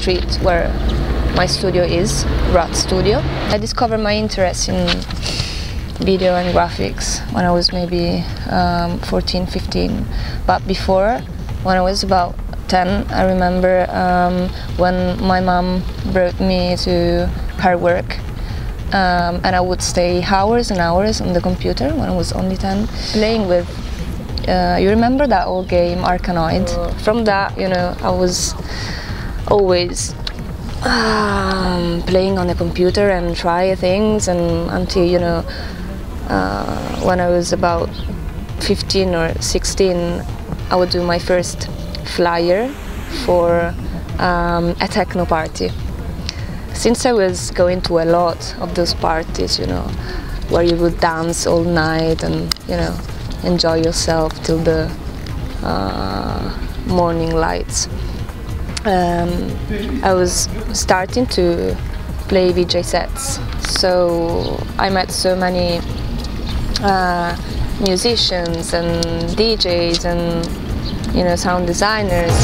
street where my studio is, Rat Studio. I discovered my interest in video and graphics when I was maybe 14, 15. But before, when I was about 10, I remember when my mom brought me to her work, and I would stay hours and hours on the computer when I was only 10, playing with, you remember that old game, Arkanoid? From that, you know, I was always playing on the computer and try things, and until, you know, when I was about 15 or 16, I would do my first flyer for a techno party. Since I was going to a lot of those parties, you know, where you would dance all night and, you know, enjoy yourself till the morning lights, I was starting to play VJ sets. So I met so many musicians and DJs and, you know, sound designers.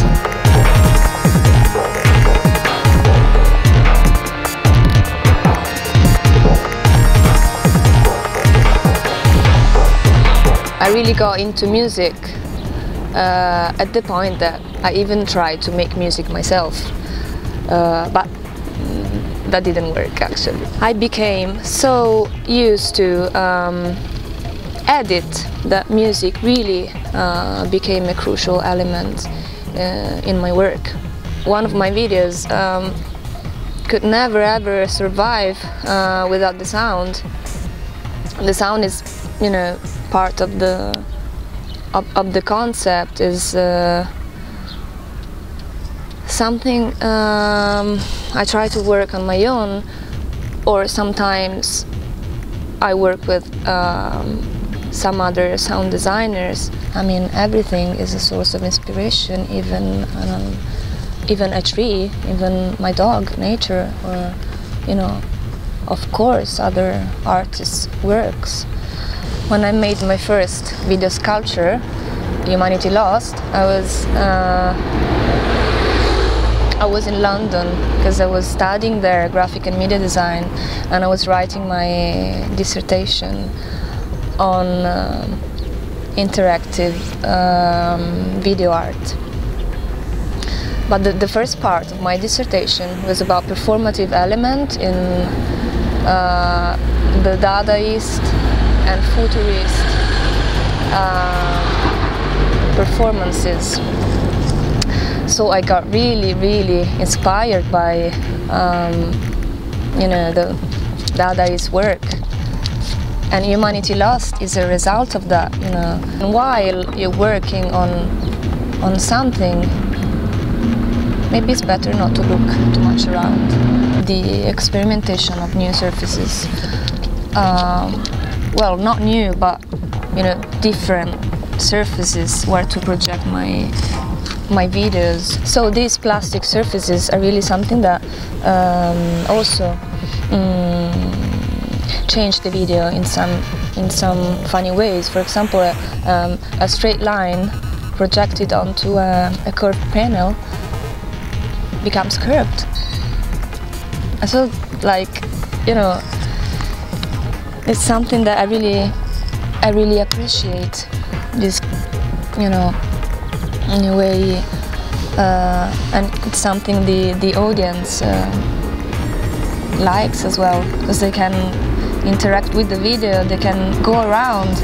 I really got into music at the point that I even tried to make music myself, but that didn't work actually. I became so used to edit that music really became a crucial element in my work. One of my videos could never ever survive without the sound. The sound is, you know, part of the concept, is something I try to work on my own, or sometimes I work with some other sound designers. I mean, everything is a source of inspiration, even a tree, even my dog, nature, or, you know, of course, other artists' works. When I made my first video sculpture, Humanity Lost, I was in London because I was studying there graphic and media design, and I was writing my dissertation on interactive video art. But the first part of my dissertation was about performative element in the Dadaist and futurist performances. So I got really, really inspired by, you know, the Dadaist work. And Humanity Lost is a result of that, you know. And while you're working on something, maybe it's better not to look too much around. The experimentation of new surfaces, well, not new, but, you know, different surfaces where to project my videos. So these plastic surfaces are really something that also changed the video in some funny ways. For example, a straight line projected onto a curved panel becomes curved. I feel like, you know, it's something that I really appreciate. This, you know, in a way, and it's something the audience likes as well, because they can interact with the video, they can go around.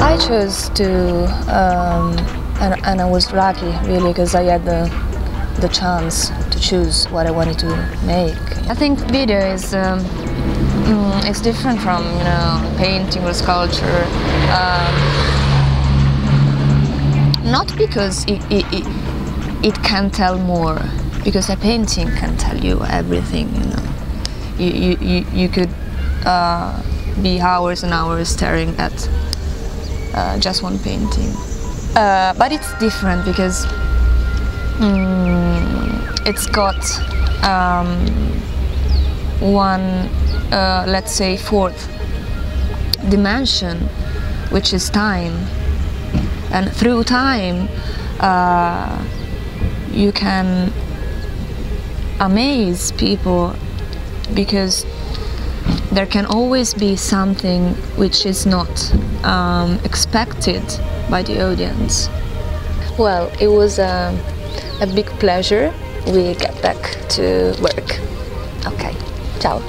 I chose to, and I was lucky really, because I had the chance to choose what I wanted to make. I think video is it's different from, you know, painting or sculpture. Not because it can tell more, because a painting can tell you everything. You know, you could be hours and hours staring at just one painting. But it's different because it's got one, let's say, fourth dimension, which is time. And through time, you can amaze people, because there can always be something which is not expected by the audience. Well, it was a big pleasure. We get back to work. Okay, ciao.